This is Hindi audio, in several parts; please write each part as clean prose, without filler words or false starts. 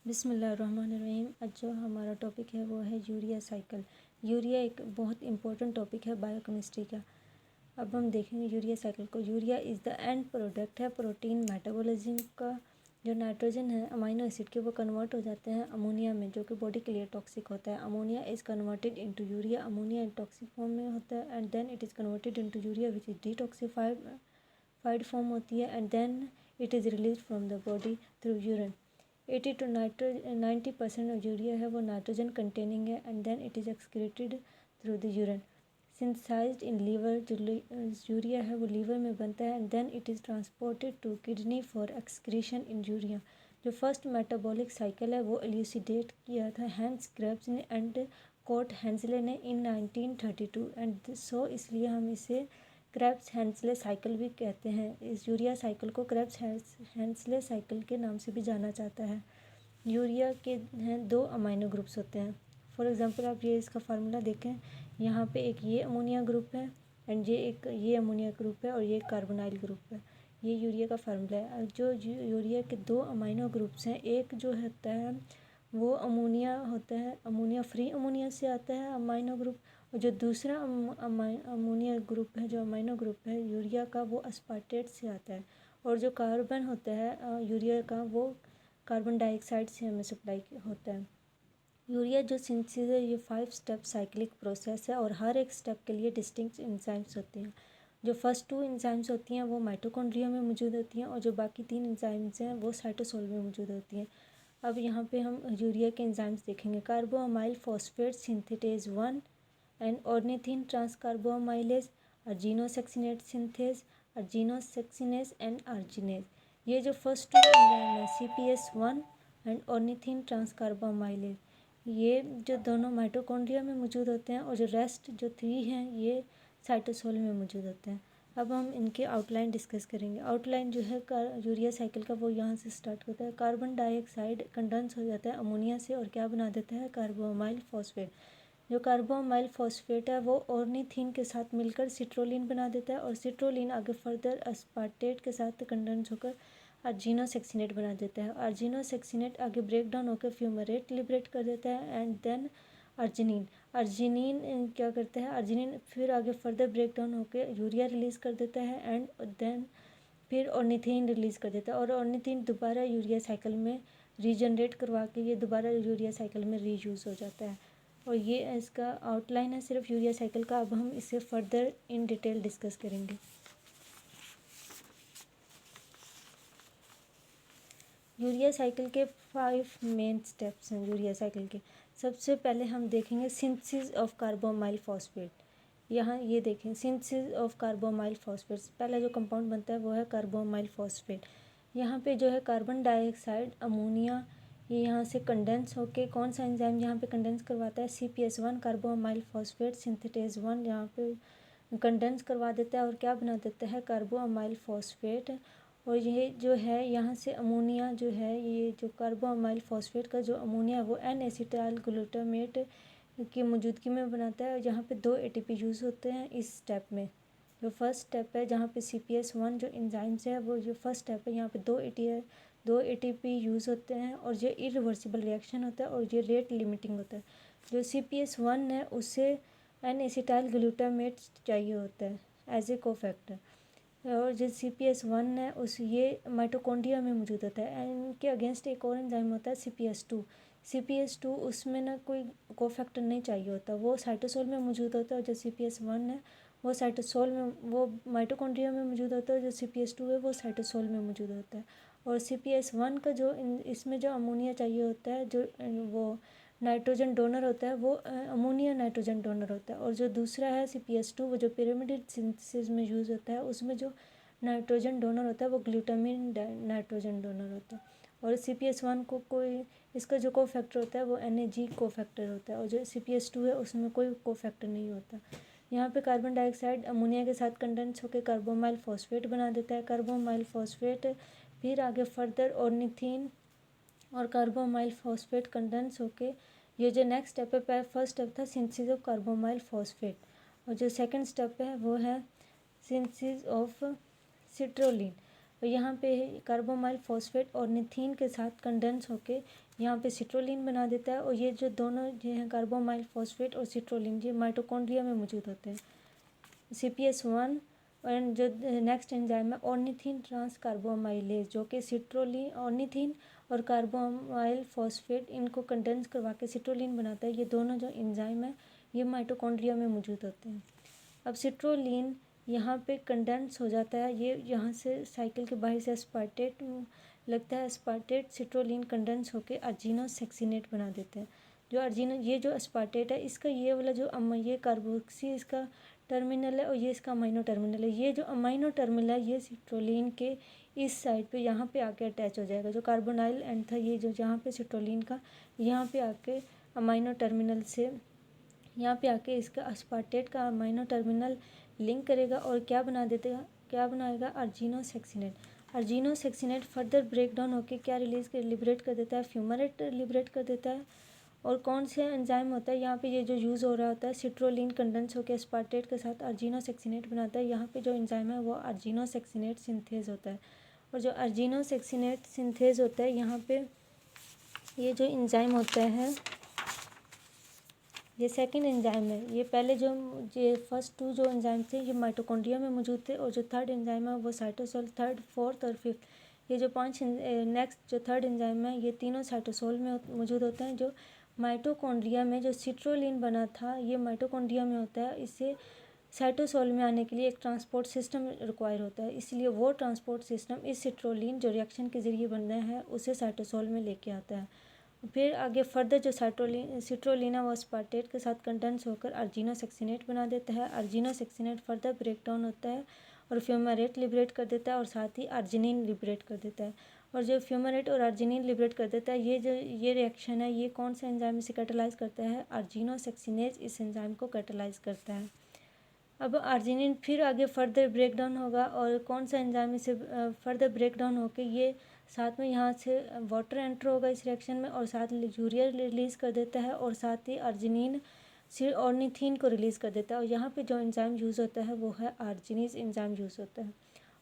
बिस्मिल्लाहिर्रहमानिर्रहीम। आज जो हमारा टॉपिक है वो है यूरिया साइकिल। यूरिया एक बहुत इंपॉर्टेंट टॉपिक है बायोकेमिस्ट्री का। अब हम देखेंगे यूरिया साइकिल को। Urea is the end product है प्रोटीन मेटाबॉलिज्म का। जो नाइट्रोजन है अमीनो एसिड के वो कन्वर्ट हो जाते हैं अमोनिया में, जो कि बॉडी के लिए टॉक्सिक होता है। Ammonia is converted into urea. Ammonia toxic form में होता है and then it is converted into urea which is detoxified form होती है and then it is release from the body through urine. 90% of urea है वो नाइट्रोजन कंटेनिंग है and then it is excreted through the urine. Synthesized in liver, जो यूरिया है वो लीवर में बनता है and then it is transported to kidney for excretion in urea. जो फर्स्ट मेटाबॉलिक साइकिल है वो एल्यूसिडेट किया था हैंस क्रेब्स ने एंड कोट हेंसले ने इन 1932 एंड सो इसलिए हम इसे क्रेब्स हेंसले साइकिल भी कहते हैं। इस यूरिया साइकिल को क्रेब्स हेंसले साइकिल के नाम से भी जाना जाता है। यूरिया के हैं दो अमाइनो ग्रुप्स होते हैं। फॉर एग्जांपल आप ये इसका फार्मूला देखें, यहाँ पे एक ये अमोनिया ग्रुप है एंड ये अमोनिया ग्रुप है और ये कार्बोनाइल ग्रुप है। ये यूरिया का फार्मूला है। जो यूरिया के दो अमाइनो ग्रुप्स हैं, एक जो होता है वो अमोनिया होता है, अमोनिया फ्री अमोनिया से आता है अमाइनो ग्रुप, और जो दूसरा अमोनिया ग्रुप है, जो अमाइनो ग्रुप है यूरिया का, वो अस्पार्टेट से आता है। और जो कार्बन होता है यूरिया का, वो कार्बन डाइऑक्साइड से हमें सप्लाई होता है। यूरिया जो सिंथेसिस है ये 5 स्टेप साइक्लिक प्रोसेस है और हर एक स्टेप के लिए डिस्टिंक्ट एंजाइम्स होते हैं। जो फर्स्ट 2 एंजाइम्स होती हैं वो माइटोकॉन्ड्रिया में मौजूद होती हैं और जो बाकी 3 एंजाइम्स हैं वो साइटोसोल में मौजूद होती हैं। अब यहाँ पे हम यूरिया के एंजाइम्स देखेंगे। Carbamoyl phosphate synthetase 1 and ornithine transcarbamoylase, argininosuccinate synthase, argininosuccinase and arginase. ये जो फर्स्ट 2 एंजाइम है CPS1 एंड ऑर्निथिन ट्रांसकार्बोअमाइलेज, ये जो दोनों माइटोकॉन्ड्रिया में मौजूद होते हैं और जो रेस्ट जो 3 हैं ये साइटोसोल में मौजूद होते हैं। अब हम इनके आउटलाइन डिस्कस करेंगे। आउटलाइन जो है यूरिया साइकिल का वो यहाँ से स्टार्ट होता है। कार्बन डाइऑक्साइड कंडेंस हो जाता है अमोनिया से और क्या बना देता है, कार्बोअमाइल फॉस्फेट। जो कार्बोअमाइल फॉस्फेट है वो ऑर्निथिन के साथ मिलकर सिट्रोलिन बना देता है और सिट्रोलिन आगे फर्दर अस्पार्टेट के साथ कंडेंस होकर अर्जिनोसैक्सिनेट बना देता है। अर्जिनोसैक्सिनेट आगे ब्रेक डाउन होकर फ्यूमरेट लिबरेट कर देता है एंड देन अर्जिनिन क्या करता है, अर्जिनिन फिर आगे फर्दर ब्रेक डाउन होकर यूरिया रिलीज़ कर देता है एंड देन फिर ऑर्निथिन रिलीज़ कर देता है और ऑर्निथिन दोबारा यूरिया साइकिल में रीजनरेट करवा के ये दोबारा यूरिया साइकिल में रीयूज़ हो जाता है। और ये इसका आउटलाइन है सिर्फ यूरिया साइकिल का। अब हम इसे फर्दर इन डिटेल डिस्कस करेंगे। यूरिया साइकिल के 5 मेन स्टेप्स हैं यूरिया साइकिल के। सबसे पहले हम देखेंगे सिंथेसिस ऑफ कार्बोअमाइल फॉस्फेट। यहाँ ये देखें सिंथेसिस ऑफ कार्बोअमाइल फॉस्फेट। पहला जो कंपाउंड बनता है वो है कार्बोअमाइल फॉस्फेट। यहाँ पे जो है कार्बन डाइऑक्साइड अमोनिया ये यहाँ से कंडेंस होके कौन सा एंजाइम यहाँ पे कंडेंस करवाता है, CPS1 कार्बोअमाइल फॉस्फेट सिंथेटेज 1 यहाँ पे कंडेंस करवा देता है और क्या बना देता है, कार्बोअमाइल फॉस्फेट। और ये जो है यहाँ से अमोनिया जो है, ये जो कार्बोअमाइल फॉस्फेट का जो अमोनिया है वो एन एसिटाइल ग्लूटामेट की मौजूदगी में बनाता है। यहाँ पे 2 ATP यूज़ होते हैं इस स्टेप में। जो फर्स्ट स्टेप है जहाँ पे CPS1 जो एंजाइम्स है वो जो फर्स्ट स्टेप है, यहाँ पे 2 ATP यूज़ होते हैं और ये इरिवर्सिबल रिएक्शन होता है और ये रेट लिमिटिंग होता है। जो CPS1 है उससे एन एसिटाइल ग्लूटामेट चाहिए होता है एज ए कोफैक्टर, और जो CPS1 है उस ये माइटोकॉन्ड्रिया में मौजूद होता है। एंड इनके अगेंस्ट एक और एंजाइम होता है CPS2 उसमें ना कोई कोफैक्टर नहीं चाहिए होता, वो साइटोसोल में मौजूद होता है। और जो CPS1 है वो साइटोसोल में, वो माइटोकॉन्ड्रिया में मौजूद होता है। जो CPS2 है वो साइटोसोल में मौजूद होता है। और CPS1 का जो इसमें जो अमोनिया चाहिए होता है, जो वो नाइट्रोजन डोनर होता है, वो अमोनिया नाइट्रोजन डोनर होता है। और जो दूसरा है CPS2 वो जो पिरामिड सिंथेसिस में यूज़ होता है, उसमें जो नाइट्रोजन डोनर होता है वो ग्लूटामिन नाइट्रोजन डोनर होता है। और CPS1 को कोई इसका जो कोफैक्टर होता है वो NAG कोफैक्टर होता है और जो CPS2 है उसमें कोई कोफैक्टर नहीं होता। यहाँ पे कार्बन डाइऑक्साइड अमोनिया के साथ कंडेंस होकर कार्बोमाइल फॉस्फेट बना देता है। कार्बोमाइल फॉस्फेट फिर आगे फर्दर ऑर्निथिन और कार्बोमाइल फॉस्फेट कंडेंस होके ये जो नेक्स्ट स्टेप है, फर्स्ट स्टेप था सिंथेसिस ऑफ कार्बोमाइल फॉस्फेट और जो सेकंड स्टेप है वो है सिंथेसिस ऑफ सिट्रोलिन। और यहाँ पे कार्बोमाइल फॉस्फेट और निथीन के साथ कंडेंस होके यहाँ पे सिट्रोलिन बना देता है। और ये जो दोनों जो हैं कार्बोमाइल फॉस्फेट और सिट्रोलिन ये माइटोकॉन्ड्रिया में मौजूद होते हैं। CPS1 एंड जो नेक्स्ट एंजाइम है ऑर्निथिन ट्रांस कार्बोमाइलेज, जो कि सिट्रोलिन ऑर्निथिन और कार्बोमाइल फॉस्फेट इनको कंडेंस करवा के सिट्रोलिन बनाता है। ये दोनों जो एंजाइम है ये माइटोकॉन्ड्रिया में मौजूद होते हैं। अब सिट्रोलिन यहाँ पे कंडेंस हो जाता है, ये यहाँ से साइकिल के बाहर से एस्पार्टेट लगता है, एस्पार्टेट सिट्रोलिन कंडेंस होकर अर्जिनोसेक्सिनेट बना देते हैं। जो अर्जिनो ये जो एस्पार्टेट है इसका ये वाला जो ये कार्बोक्सी इसका टर्मिनल है और ये इसका अमाइनो टर्मिनल है। ये जो अमाइनो टर्मिनल है ये सिट्रोलिन के इस साइड पे यहाँ पे आके अटैच हो जाएगा। जो कार्बोनाइल एंड था ये जो यहाँ पे सिट्रोलिन का यहाँ पे आके अमाइनो टर्मिनल से यहाँ पे आके इसका अस्पार्टेट का अमाइनो टर्मिनल लिंक करेगा और क्या बना देगा, क्या बनाएगा, अर्जिनोसेक्सिनेट। अर्जिनोसेक्सिनेट फर्दर ब्रेक डाउन होकर क्या लिबरेट कर देता है, फ्यूमरेट लिबरेट कर देता है। और कौन से एंजाइम होता है यहाँ पे ये जो यूज़ हो रहा होता है, सिट्रोलिन कंडेंस होकर एस्पार्टेट के साथ अर्जिनोसेक्सिनेट बनाता है। यहाँ पे जो एंजाइम है वो अर्जिनोसेक्सिनेट सिंथेज होता है। और जो अर्जिनोसेक्सिनेट सिंथेज होता है यहाँ पे ये जो एंजाइम होता है ये सेकंड एंजाइम है। ये पहले जो ये फर्स्ट टू जो एंजाइम थे ये माइटोकॉन्ड्रिया में मौजूद थे और जो थर्ड एंजाइम है वो साइटोसोल, थर्ड, फोर्थ और फिफ्थ ये जो पांच नेक्स्ट जो थर्ड एंजाइम है ये तीनों साइटोसोल में मौजूद होते हैं। जो माइटोकॉन्ड्रिया में जो सिट्रोलिन बना था ये माइटोकॉन्ड्रिया में होता है। इससे साइटोसोल में आने के लिए एक ट्रांसपोर्ट सिस्टम रिक्वायर होता है, इसलिए वो ट्रांसपोर्ट सिस्टम इस सिट्रोलिन जो रिएक्शन के ज़रिए बनना है उसे साइटोसोल में लेके आता है। फिर आगे फर्दर जो सिट्रोलिन है वो एस्पार्टेट के साथ कंडेंस होकर अर्जिनोसेक्सिनेट बना देता है। अर्जिनोसेक्सिनेट फर्दर ब्रेक डाउन होता है और फ्यूमरेट लिबरेट कर देता है और साथ ही अर्जिनिन लिबरेट कर देता है। और जो फ्यूमरेट और अर्जिनिन लिबरेट कर देता है ये रिएक्शन है ये कौन सा एंजाइम से कैटालाइज करता है, अर्जिनोसेक्सिनेज इस एंजाइम को कैटालाइज करता है। अब अर्जिनिन फिर आगे फर्दर ब्रेक डाउन होगा और कौन सा एंजाइम से फर्दर ब्रेक डाउन होकर ये साथ में यहाँ से वाटर एंटर होगा इस रिएक्शन में और साथ यूरिया रिलीज़ कर देता है और साथ ही अर्जिनिन ऑर्निथिन को रिलीज़ कर देता है। और यहाँ पे जो एंजाइम यूज़ होता है वो है अर्जिनीज एंजाइम यूज़ होता है।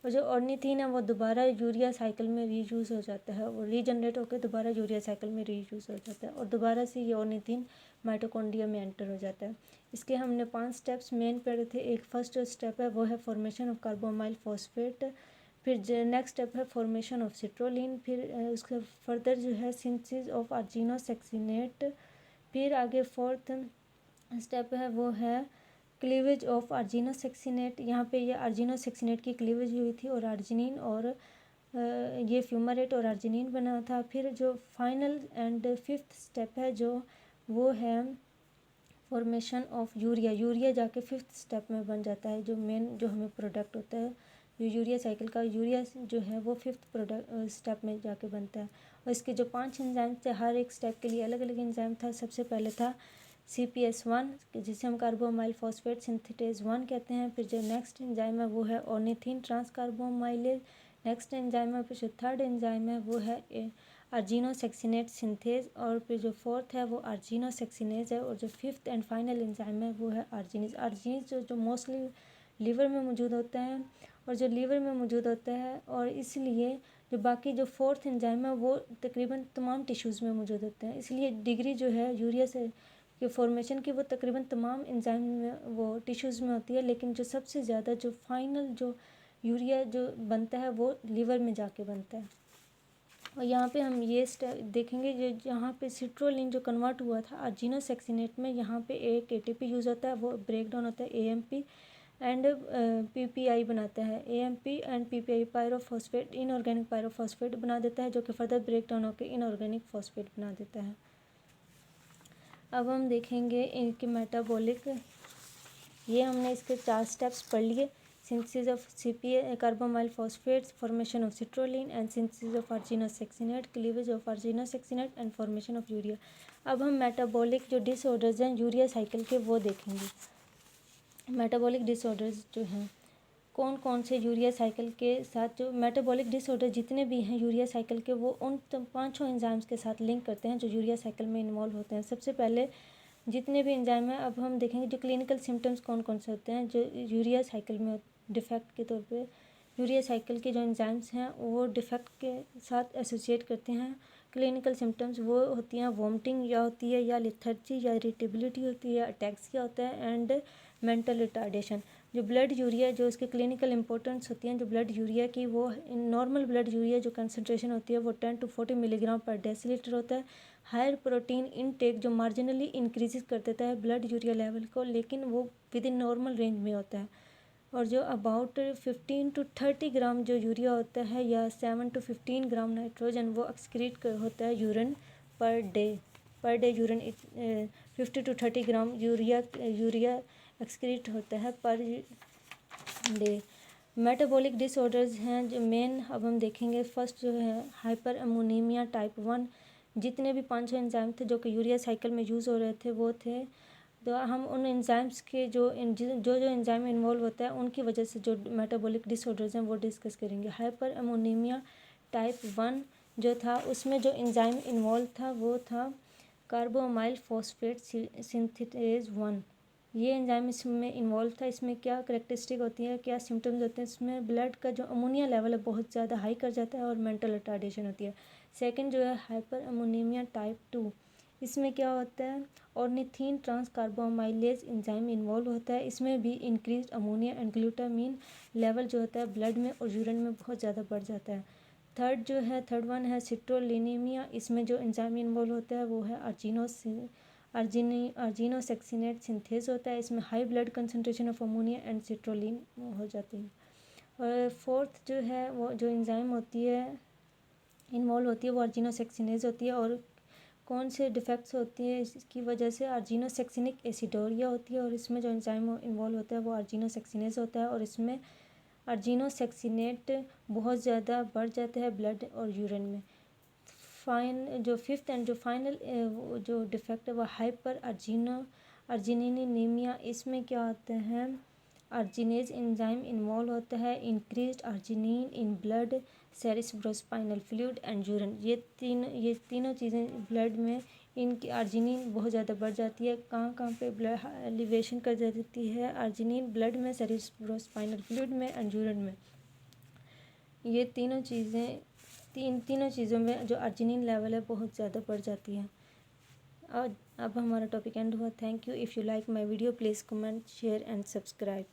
और जो ऑर्निथिन है वो दोबारा यूरिया साइकिल में रीयूज़ हो जाता है, वो रीजनरेट होकर दोबारा यूरिया साइकिल में रीयूज़ हो जाता है और दोबारा से ये ऑर्निथिन माइटोकॉन्ड्रिया में एंटर हो जाता है। इसके हमने 5 स्टेप्स मेन पढ़े थे। एक फर्स्ट जो स्टेप है वो है फॉर्मेशन ऑफ कार्बोमाइल फॉस्फेट, फिर नेक्स्ट स्टेप है फॉर्मेशन ऑफ सिट्रोलिन, फिर उसका फर्दर जो है सिंथेसिस ऑफ अर्जिनोसेक्सिनेट, फिर आगे फोर्थ स्टेप है वो है क्लीवेज ऑफ अर्जिनोसेक्सिनेट। यहाँ पे ये अर्जिनोसेक्सिनेट की क्लीवेज हुई थी और अर्जिनिन और ये फ्यूमरेट और अर्जिनिन बना था। फिर जो फाइनल एंड फिफ्थ स्टेप है जो वो है फॉर्मेशन ऑफ यूरिया। यूरिया जाके फिफ्थ स्टेप में बन जाता है, जो मेन जो हमें प्रोडक्ट होता है जो यूरिया साइकिल का यूरिया जो है वो फिफ्थ प्रोडक्ट स्टेप में जाके बनता है। और इसके जो 5 एंजाइम थे हर एक स्टेप के लिए अलग अलग एंजाइम था। सबसे पहले था CPS1 जिसे हम कार्बोमाइल फॉस्फेट सिंथेटेज 1 कहते हैं। फिर जो नेक्स्ट एंजाइम है वो है ऑर्निथिन ट्रांस कार्बोमाइलेज। नेक्स्ट एंजाइम है, फिर जो थर्ड एंजाइम है वो है अर्जिनोसेक्सिनेट सिंथेज और फिर जो फोर्थ है वो अर्जिनोसेक्सिनेज है और जो फिफ्थ एंड फाइनल एंजाइम है वो है अर्जिनिज। अर्जिनिज जो मोस्टली लीवर में मौजूद होता है और जो लीवर में मौजूद होता है और इसलिए जो बाकी जो फोर्थ एंजाइम है वो तकरीबन तमाम टिश्यूज़ में मौजूद होते हैं। इसलिए डिग्री जो है यूरिया से के फॉर्मेशन की वो तकरीबन तमाम एंजाइम में वो टिश्यूज़ में होती है, लेकिन जो सबसे ज़्यादा जो फाइनल जो यूरिया जो बनता है वो लीवर में जाके बनता है। और यहाँ पे हम ये देखेंगे जो यहाँ पे सिट्रोलिन जो कन्वर्ट हुआ था अर्जिनोसेक्सिनेट में, यहाँ पे एक ATP यूज़ होता है, वो ब्रेक डाउन होता है AMP एंड PPI बनाता है। AMP and PPI pyrophosphate inorganic pyrophosphate बना देता है जो कि फर्दर ब्रेक डाउन होकर इनऑर्गेनिक फॉस्फेट बना देता है। अब हम देखेंगे इनके मेटाबॉलिक, ये हमने इसके 4 स्टेप्स पढ़ लिए। Synthesis of CPA carbamoyl phosphates, formation of citrulline and synthesis of argininosuccinate, cleavage of argininosuccinate and formation of urea. अब हम मेटाबॉलिक जो डिसऑर्डर्स हैं यूरिया साइकिल के वो देखेंगे। मेटाबॉलिक डिसऑर्डर्स जो हैं कौन कौन से यूरिया साइकिल के साथ, जो मेटाबॉलिक डिसऑर्डर जितने भी हैं यूरिया साइकिल के वो उन 5 एंजाइम्स के साथ लिंक करते हैं जो यूरिया साइकिल में इन्वॉल्व होते हैं। सबसे पहले जितने भी एंजाइम हैं अब हम देखेंगे जो क्लिनिकल सिम्टम्स कौन कौन से होते हैं जो यूरिया साइकिल में डिफेक्ट के तौर पे यूरिया साइकिल के जो एंजाइम्स हैं वो डिफेक्ट के साथ एसोसिएट करते हैं। क्लिनिकल सिम्टम्स वो होती हैं वॉमिटिंग या होती है या लिथर्जी या इरिटेबिलिटी होती है, अटैक्सिया होता है एंड मेंटल रिटार्डेशन। जो ब्लड यूरिया जो इसके क्लिनिकल इंपॉर्टेंस होती हैं जो ब्लड यूरिया की, वो नॉर्मल ब्लड यूरिया जो कंसनट्रेशन होती है वो 10 to 40 मिलीग्राम पर डेसीलीटर होता है। हायर प्रोटीन इनटेक जो मार्जिनली इंक्रीज कर देता है ब्लड यूरिया लेवल को, लेकिन वो विद इन नॉर्मल रेंज में होता है। और जो अबाउट 15 to 30 ग्राम जो यूरिया होता है या 7 to 15 ग्राम नाइट्रोजन वो एक्सक्रीट होता है urine per day urine 50 to 30 gram urea excrete होता है पर डे। मेटाबॉलिक डिसऑर्डर्स हैं जो मेन अब हम देखेंगे। फर्स्ट जो है हाइपर अमोनीमिया टाइप 1। जितने भी 500 एंजाइम थे जो कि यूरिया साइकिल में यूज़ हो रहे थे वो थे, तो हम उन एंजाइम्स के जो एंजाइम इन्वॉल्व होता है उनकी वजह से जो मेटाबॉलिक डिसऑर्डर्स हैं वो डिस्कस करेंगे। हाइपर अमोनीमिया टाइप 1 जो था उसमें जो एंजाइम इन्वॉल्व था वो था कार्बोमाइल फॉस्फेट सिंथेटेज 1। ये एंजाइम इसमें इन्वॉल्व था। इसमें क्या करेक्टरिस्टिक होती है, क्या सिम्टम्स होते हैं, इसमें ब्लड का जो अमोनिया लेवल है बहुत ज़्यादा हाई कर जाता है और मेंटल रिटार्डेशन होती है। सेकंड जो है हाइपर अमोनीमिया टाइप 2। इसमें क्या होता है ऑर्निथीन ट्रांस कार्बोमाइलेज एंजाइम इन्वॉल्व होता है। इसमें भी increase ammonia and glutamine level जो होता है ब्लड में और यूरिन में बहुत ज़्यादा बढ़ जाता है। थर्ड वन है सिट्रोलिनीमिया। इसमें जो एंजाइम इन्वॉल्व होता है वो है अर्जिनोसेक्सिनेट सिंथेज होता है। इसमें high blood concentration of ammonia and citrulline हो जाती है। और फोर्थ जो है वो जो एंजाइम होती है इन्वॉल्व होती है वो अर्जिनोसेक्सिनेज होती है। और कौन से डिफेक्ट्स होती है इसकी वजह से अर्जिनोसेक्सिनिक एसिडोरिया होती है। और इसमें जो एंजाइम इन्वॉल्व होता है वो अर्जिनोसेक्सिनेज होता है और इसमें अर्जिनोसेक्सिनेट बहुत ज़्यादा बढ़ जाता है ब्लड और यूरिन में। जो फिफ्थ एंड जो फाइनल जो डिफेक्ट है वो हाइपर अर्जिनिनीमिया। इसमें क्या होता है अर्जिनेज एंजाइम इन्वॉल्व होता है। Increased arginine in blood, cerebrospinal fluid and urine. ये तीनों चीज़ें ब्लड में इनकी अर्जिनिन बहुत ज़्यादा बढ़ जाती है। कहाँ पे ब्लड एलिवेशन कर देती है अर्जिनिन ब्लड में, सेरिब्रोस्पाइनल फ्लूइड में एंड यूरिन में। ये तीनों चीज़ों में जो अर्जिनिन लेवल है बहुत ज़्यादा बढ़ जाती है। अब हमारा टॉपिक एंड हुआ। Thank you. If you like my video please comment share and subscribe.